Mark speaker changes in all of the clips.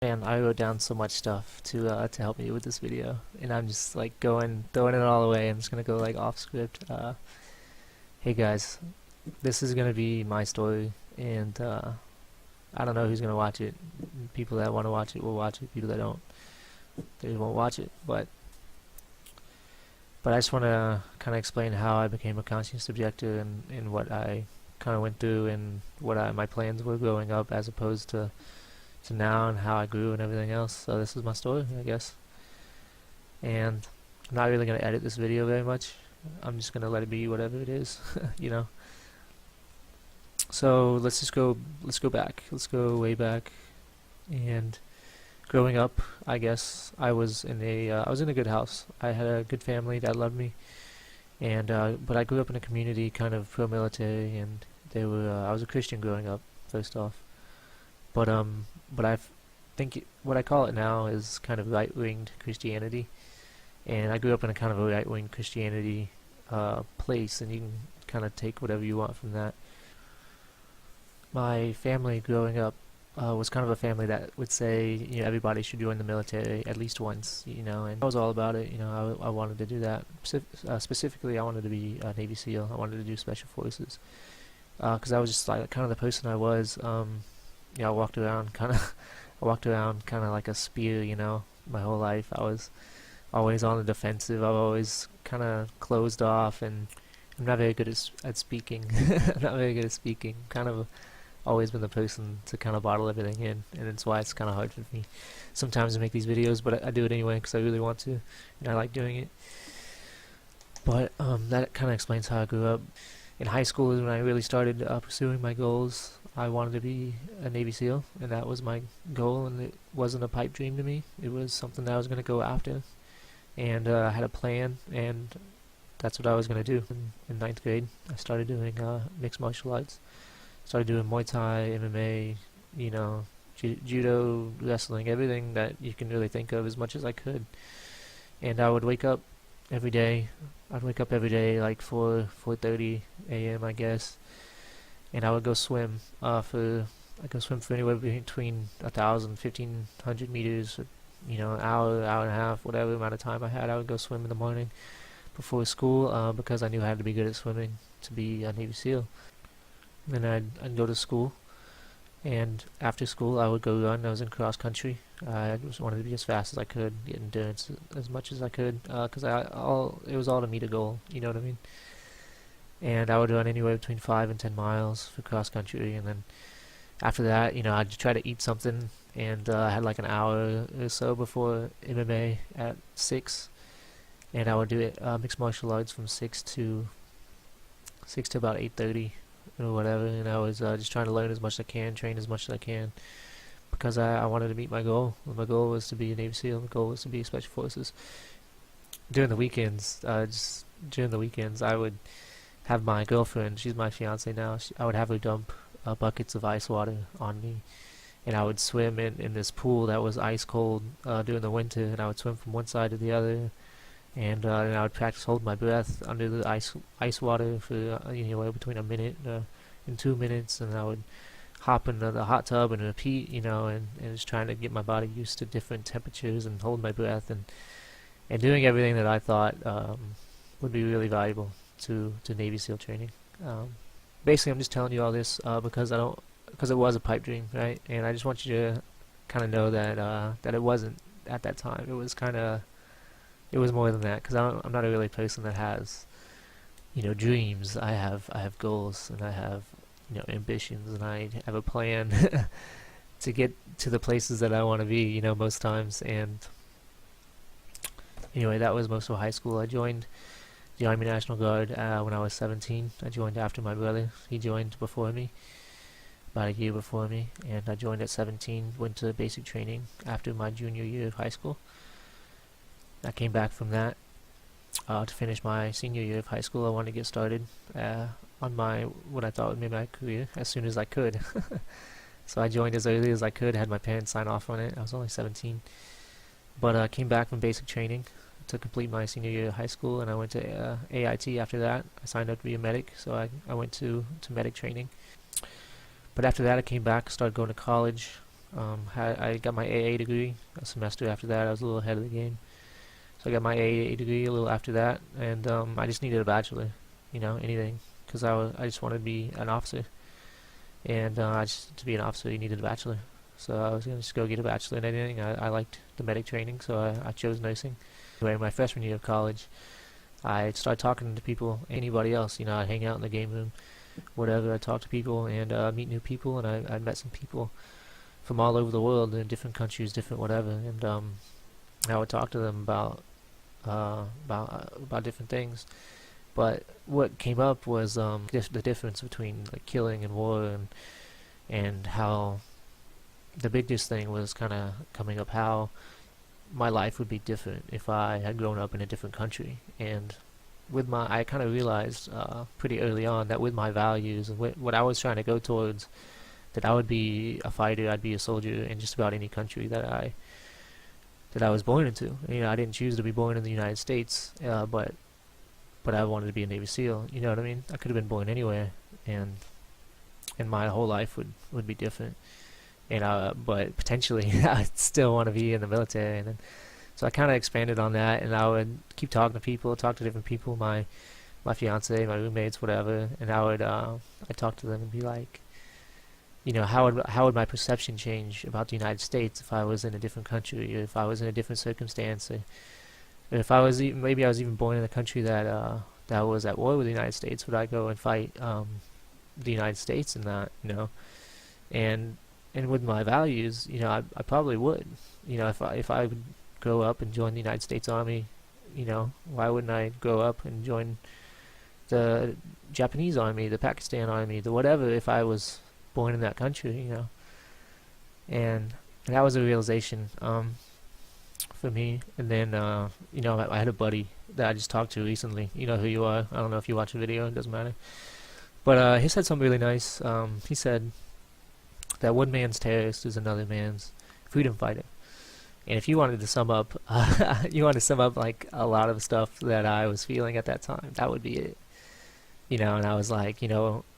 Speaker 1: Man, I wrote down so much stuff to help me with this video, and I'm just like throwing it all away. I'm just gonna go like off script. Hey guys, this is gonna be my story, and I don't know who's gonna watch it. People that want to watch it will watch it. People that don't, they won't watch it. But I just want to kind of explain how I became a conscious objector and what I kind of went through and what my plans were growing up, as opposed to now, and how I grew and everything else. So this is my story, I guess. And I'm not really going to edit this video very much. I'm just going to let it be whatever it is, you know. So let's go back. Let's go way back. And growing up, I guess I was in a good house. I had a good family that loved me. And but I grew up in a community kind of pro-military, and I was a Christian growing up, first off. But I think what I call it now is kind of right-winged Christianity, and I grew up in a kind of a right-wing Christianity place, and you can kind of take whatever you want from that. My family growing up was kind of a family that would say, you know, everybody should join the military at least once, you know, and I was all about it. You know, I wanted to do that. Specifically, I wanted to be a Navy SEAL. I wanted to do Special Forces because I was just like kind of the person I was. You know, I walked around kind of like a spear, you know, my whole life. I was always on the defensive. I was always kind of closed off, and I'm not very good at speaking. I'm not very good at speaking. Kind of always been the person to kind of bottle everything in, and that's why it's kind of hard for me sometimes to make these videos, but I do it anyway because I really want to, and I like doing it. But that kind of explains how I grew up. In high school is when I really started pursuing my goals. I wanted to be a Navy SEAL, and that was my goal, and it wasn't a pipe dream to me. It was something that I was going to go after, and I had a plan, and that's what I was going to do. In ninth grade, I started doing mixed martial arts. Started doing Muay Thai, MMA, you know, judo, wrestling, everything that you can really think of, as much as I could. And I would wake up every day. I'd wake up every day like 4:30 a.m. I guess, and I would go swim I'd go swim for anywhere between 1,000 1,500 meters, you know, an hour and a half, whatever amount of time I had. I would go swim in the morning before school because I knew I had to be good at swimming to be a Navy SEAL. Then I'd go to school, and after school I would go run. I was in cross country. I just wanted to be as fast as I could, get endurance as much as I could, because it was all to meet a goal, you know what I mean? And I would run anywhere between 5 and 10 miles for cross country, and then after that, you know, I'd try to eat something, and I had like an hour or so before MMA at 6, and I would do it mixed martial arts from 6 to about 8:30 or whatever, and I was just trying to learn as much as I can, train as much as I can, because I wanted to meet my goal. My goal was to be a Navy SEAL. My goal was to be Special Forces. During the weekends, I would have my girlfriend, she's my fiance now, I would have her dump buckets of ice water on me, and I would swim in this pool that was ice cold during the winter, and I would swim from one side to the other, and I would practice holding my breath under the ice water for anywhere between a minute and 2 minutes, and I would hop into the hot tub and repeat, you know, and just trying to get my body used to different temperatures and hold my breath and doing everything that I thought would be really valuable to Navy SEAL training. Basically, I'm just telling you all this because it was a pipe dream, right? And I just want you to kind of know that it wasn't at that time. It was more than that, because I'm not a really person that has, you know, dreams. I have goals, and I have, you know, ambitions, and I have a plan to get to the places that I want to be, you know, most times. And anyway, that was most of high school. I joined the Army National Guard when I was 17. I joined after my brother. He joined before me, about a year before me, and I joined at 17, went to basic training after my junior year of high school. I came back from that to finish my senior year of high school. I wanted to get started on what I thought would be my career as soon as I could. So I joined as early as I could, had my parents sign off on it. I was only 17. But I came back from basic training to complete my senior year of high school, and I went to AIT after that. I signed up to be a medic, so I went to medic training. But after that, I came back, started going to college. I got my AA degree a semester after that. I was a little ahead of the game. So I got my AA degree a little after that, and I just needed a bachelor, anything, because I just wanted to be an officer, and to be an officer you needed a bachelor. So I was gonna just go get a bachelor in anything. I liked the medic training, so I chose nursing. Anyway, my freshman year of college, I started talking to people, anybody else. I'd hang out in the game room, whatever. I'd talk to people and meet new people, and I met some people from all over the world in different countries, different whatever, and I would talk to them about different things. But what came up was the difference between like killing and war, and how the biggest thing was kind of coming up how my life would be different if I had grown up in a different country. And I kind of realized pretty early on that with my values and what I was trying to go towards, that I would be a fighter, I'd be a soldier in just about any country that I was born into. I didn't choose to be born in the United States, but I wanted to be a Navy SEAL. You know what I mean? I could have been born anywhere, and my whole life would be different. But potentially I'd still want to be in the military. And then, so I kind of expanded on that, and I would keep talking to people, talk to different people, my fiance, my roommates, whatever, and I'd talk to them and be like, how would my perception change about the United States if I was in a different country, or if I was in a different circumstance, or if I was maybe I was even born in a country that was at war with the United States, would I go and fight the United States in that, and with my values, I probably would. If I would grow up and join the United States Army, why wouldn't I grow up and join the Japanese Army, the Pakistan Army, the whatever, if I was born in that country, and that was a realization for me. And then I had a buddy that I just talked to recently. You know who you are. I don't know if you watch a video, it doesn't matter, but he said something really nice. He said that one man's terrorist is another man's freedom fighter. And if you wanted to sum up like a lot of stuff that I was feeling at that time, that would be it. And I was like,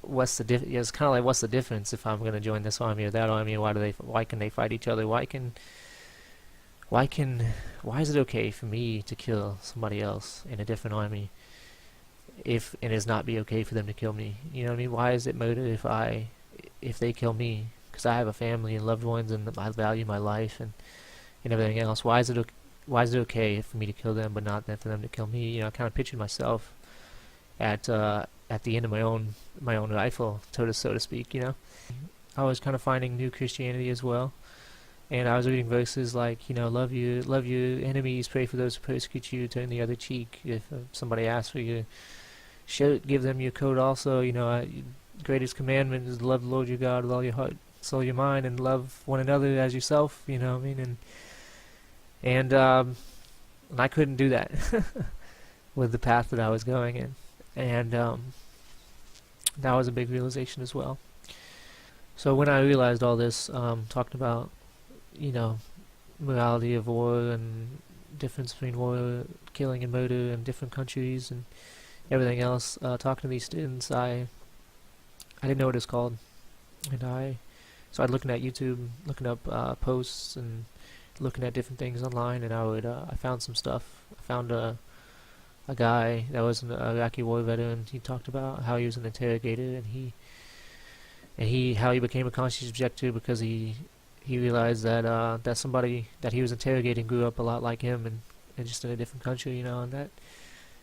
Speaker 1: what's the difference? It's kind of like, what's the difference if I'm going to join this army or that army? Why can they fight each other? Why is it okay for me to kill somebody else in a different army if it is not be okay for them to kill me? You know what I mean? Why is it murder if they kill me? Because I have a family and loved ones, and I value my life and everything else. Why is it okay for me to kill them, but not for them to kill me? I kind of pictured myself at the end of my own rifle, so to speak. I was kind of finding new Christianity as well, and I was reading verses like, love your enemies, pray for those who persecute you, turn the other cheek. If somebody asks for your shirt, give them your coat also. Greatest commandment is to love the Lord your God with all your heart, soul, your mind, and love one another as yourself. You know what I mean? And I couldn't do that with the path that I was going in, and that was a big realization as well. So when I realized all this, talking about morality of war and difference between war, killing and murder in different countries and everything else, talking to these students, I didn't know what it's called, and I started looking at YouTube, looking up posts and looking at different things online, and I found some stuff. I found a guy that was an Iraqi war veteran. He talked about how he was an interrogator, and how he became a conscious objector because he realized that somebody that he was interrogating grew up a lot like him and just in a different country, and that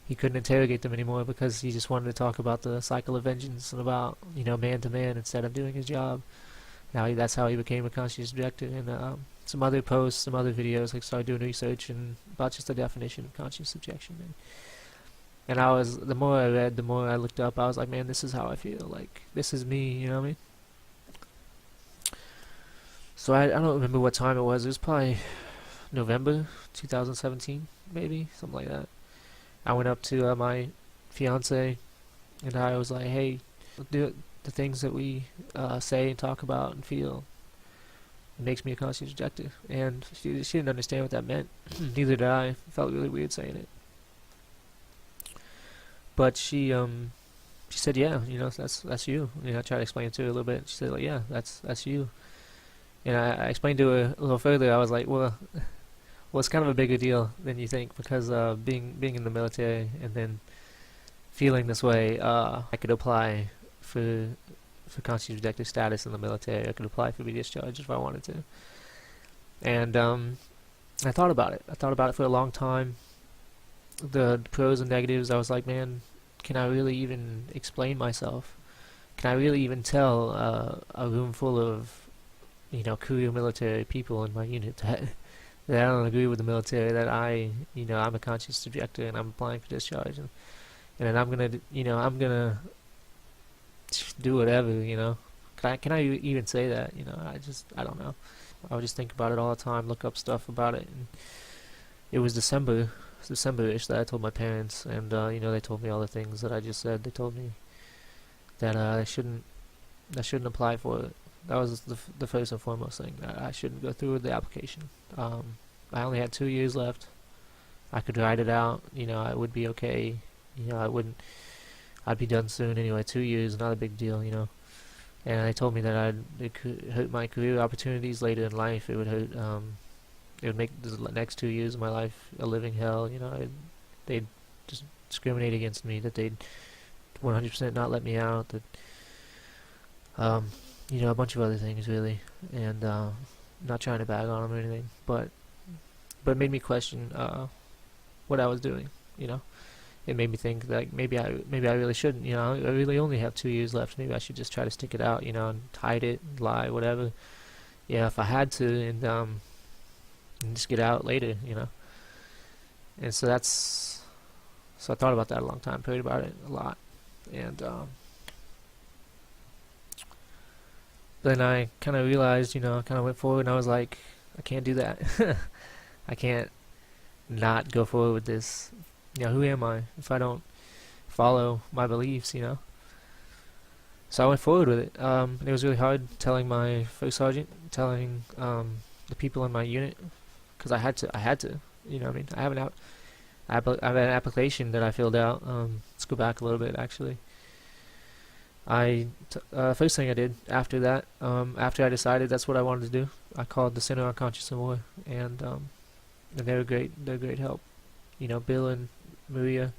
Speaker 1: he couldn't interrogate them anymore because he just wanted to talk about the cycle of vengeance and about man to man instead of doing his job. That's how he became a conscious objector. And some other posts, some other videos, like started doing research and about just the definition of conscious objection. And the more I read, the more I looked up, I was like, man, this is how I feel. Like, this is me, you know what I mean? So I don't remember what time it was. It was probably November 2017, maybe, something like that. I went up to my fiance, and I was like, hey, do the things that we say and talk about and feel. It makes me a conscious objector. And she didn't understand what that meant. Neither did I. It felt really weird saying it. But she said, yeah, that's you. I tried to explain it to her a little bit. She said, like, yeah, that's you. And I explained to her a little further. I was like, well, it's kind of a bigger deal than you think because being in the military and then feeling this way, I could apply for conscientious objector status in the military. I could apply for discharge if I wanted to. And I thought about it. I thought about it for a long time. The pros and negatives. I was like, man, can I really even explain myself? Can I really even tell a room full of, career military people in my unit that I don't agree with the military, that I'm a conscious objector and I'm applying for discharge, and then I'm gonna do whatever. Can I even say that? I don't know. I would just think about it all the time, look up stuff about it, and it was December-ish that I told my parents, and they told me all the things that I just said. They told me that I shouldn't apply for it. That was the first and foremost thing, that I shouldn't go through with the application. I only had 2 years left. I could ride it out. I would be okay. I'd be done soon anyway. 2 years, not a big deal. And they told me that it could hurt my career opportunities later in life. It would hurt. It would make the next 2 years of my life a living hell. They'd just discriminate against me. That they'd 100% not let me out. That a bunch of other things really. And not trying to bag on them or anything, but it made me question what I was doing. It made me think that maybe I really shouldn't. I really only have 2 years left. Maybe I should just try to stick it out. And hide it, lie, whatever. Yeah, if I had to, and just get out later. And so I thought about that a long time. Prayed about it a lot, and then I kind of realized, kind of went forward, and I was like, I can't do that. I can't not go forward with this. Who am I if I don't follow my beliefs, So I went forward with it. And it was really hard telling my first sergeant, telling the people in my unit, because I had to. I mean, I have an application that I filled out. Let's go back a little bit, actually. First thing I did after that, after I decided that's what I wanted to do, I called the Center on Conscience and War, and they were great. They're great help. Bill and Maria,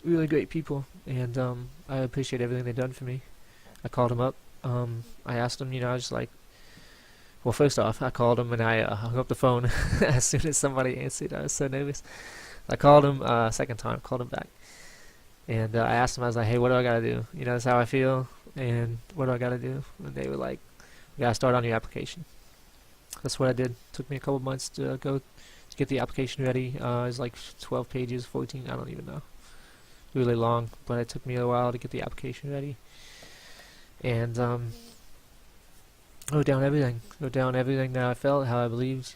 Speaker 1: really great people, and I appreciate everything they've done for me. I called them up. I asked them. I was just like, well, first off, I called them and I hung up the phone as soon as somebody answered. I was so nervous. I called them second time. Called them back. And I asked them, I was like, hey, what do I got to do? That's how I feel, and what do I got to do? And they were like, we got to start on your application. That's what I did. It took me a couple months to get the application ready. It was like 12 pages, 14, I don't even know. Really long, but it took me a while to get the application ready. And wrote down everything. Wrote down everything that I felt, how I believed,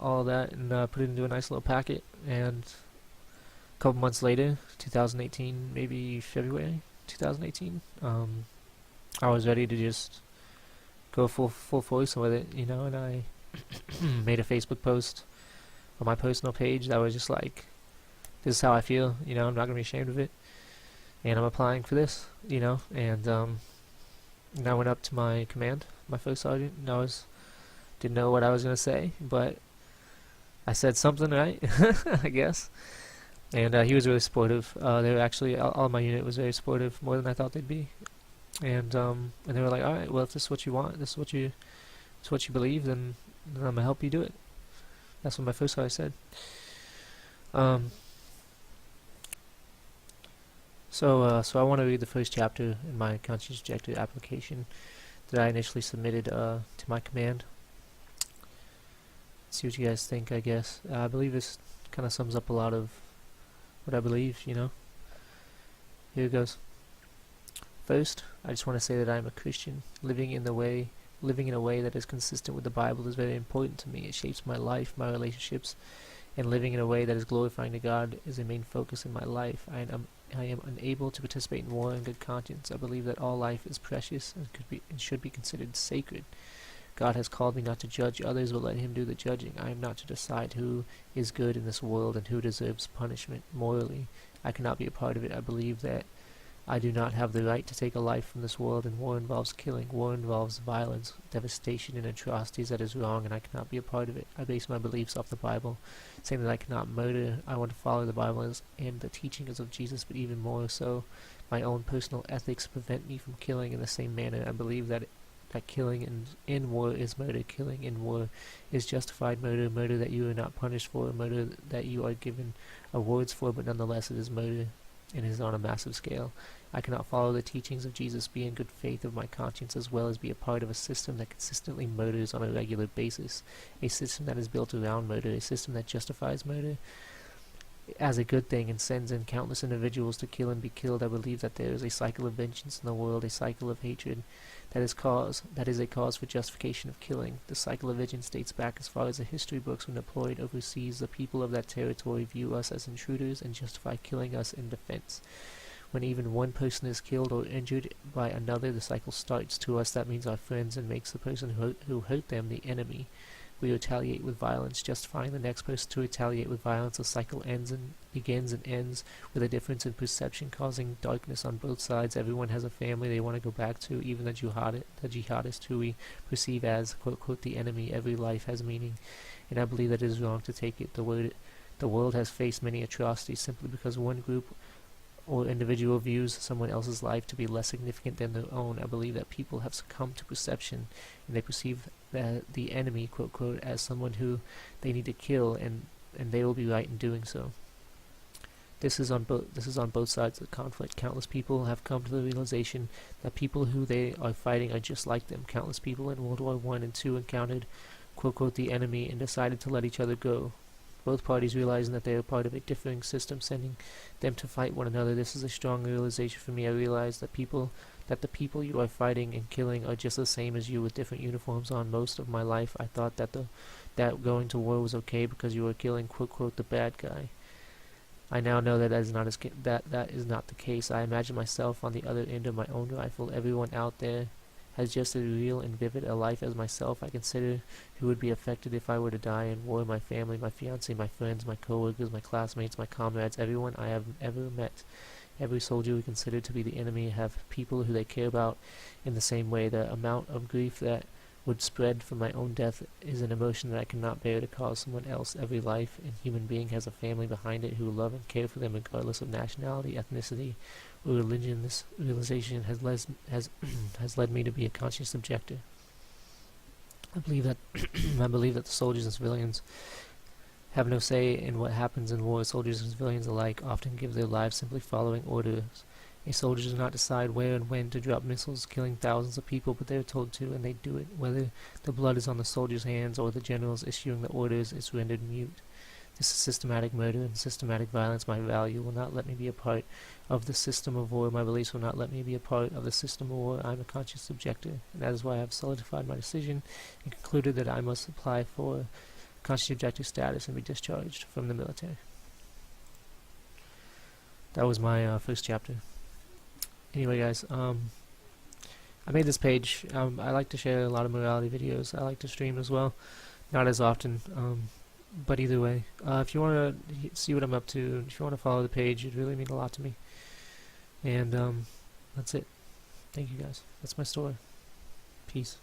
Speaker 1: all that, and put it into a nice little packet. And a couple months later, 2018, maybe February 2018, I was ready to just go full force with it, and I made a Facebook post on my personal page that was just like, this is how I feel, I'm not going to be ashamed of it, and I'm applying for this, and I went up to my command, my first sergeant, and didn't know what I was going to say, but I said something right, I guess. And he was really supportive. They were actually, all my unit was very supportive, more than I thought they'd be. And they were like, all right, well, if this is what you want, this is what you believe, then I'm gonna help you do it. That's what my first sergeant said. So I want to read the first chapter in my Conscientious Objector application that I initially submitted to my command. See what you guys think, I guess. I believe this kind of sums up a lot of what I believe, Here it goes. First, I just want to say that I am a Christian. Living in a way that is consistent with the Bible is very important to me. It shapes my life, my relationships, and living in a way that is glorifying to God is a main focus in my life. I am unable to participate in war in good conscience. I believe that all life is precious and should be considered sacred. God has called me not to judge others, but let Him do the judging. I am not to decide who is good in this world and who deserves punishment morally. I cannot be a part of it. I believe that I do not have the right to take a life from this world, and war involves killing. War involves violence, devastation, and atrocities that is wrong, and I cannot be a part of it. I base my beliefs off the Bible, saying that I cannot murder. I want to follow the Bible and the teachings of Jesus, but even more so, my own personal ethics prevent me from killing in the same manner. I believe that killing in war is murder. Killing in war is justified murder, murder that you are not punished for, murder that you are given awards for, but nonetheless it is murder, and it is on a massive scale. I cannot follow the teachings of Jesus, be in good faith of my conscience, as well as be a part of a system that consistently murders on a regular basis, a system that is built around murder, a system that justifies murder as a good thing and sends in countless individuals to kill and be killed. I believe that there is a cycle of vengeance in the world, a cycle of hatred that is a cause for justification of killing. The cycle of vengeance dates back as far as the history books. When deployed overseas, the people of that territory view us as intruders and justify killing us in defense. When even one person is killed or injured by another, the cycle starts. To us, that means our friends, and makes the person who hurt them the enemy. We retaliate with violence, justifying the next person to retaliate with violence. The cycle begins and ends with a difference in perception, causing darkness on both sides. Everyone has a family they want to go back to, even the jihadist who we perceive as, quote, quote, the enemy. Every life has meaning, and I believe that it is wrong to take it. The world has faced many atrocities simply because one group or individual views someone else's life to be less significant than their own. I believe that people have succumbed to perception, and they perceive the enemy, quote, quote, as someone who they need to kill, and they will be right in doing so. This is on both sides of the conflict. Countless people have come to the realization that people who they are fighting are just like them. Countless people in World War I and II encountered, quote, quote, the enemy, and decided to let each other go. Both parties realizing that they are part of a differing system, sending them to fight one another. This is a strong realization for me. I realize that the people you are fighting and killing are just the same as you with different uniforms on. Most of my life I thought that going to war was okay because you were killing, quote, quote, the bad guy. I now know that that is not the case. I imagine myself on the other end of my own rifle. Everyone out there has just as real and vivid a life as myself. I consider who would be affected if I were to die in war: my family, my fiancé, my friends, my coworkers, my classmates, my comrades, everyone I have ever met. Every soldier we consider to be the enemy have people who they care about in the same way. The amount of grief that would spread from my own death is an emotion that I cannot bear to cause someone else. Every life and human being has a family behind it who love and care for them regardless of nationality, ethnicity, or religion. This realization has led me to be a conscious objector. I believe that the soldiers and civilians have no say in what happens in war. Soldiers and civilians alike often give their lives simply following orders. A soldier does not decide where and when to drop missiles, killing thousands of people, but they are told to, and they do it. Whether the blood is on the soldier's hands or the generals issuing the orders, it's rendered mute. This is systematic murder and systematic violence. My value will not let me be a part of the system of war. My beliefs will not let me be a part of the system of war. I'm a conscious objector, and that is why I have solidified my decision and concluded that I must apply for Conscientious Objector Status and be discharged from the military. That was my first chapter. Anyway, guys, I made this page. I like to share a lot of morality videos. I like to stream as well, not as often, but either way, if you want to see what I'm up to, if you want to follow the page, it'd really mean a lot to me. And that's it. Thank you, guys. That's my story. Peace.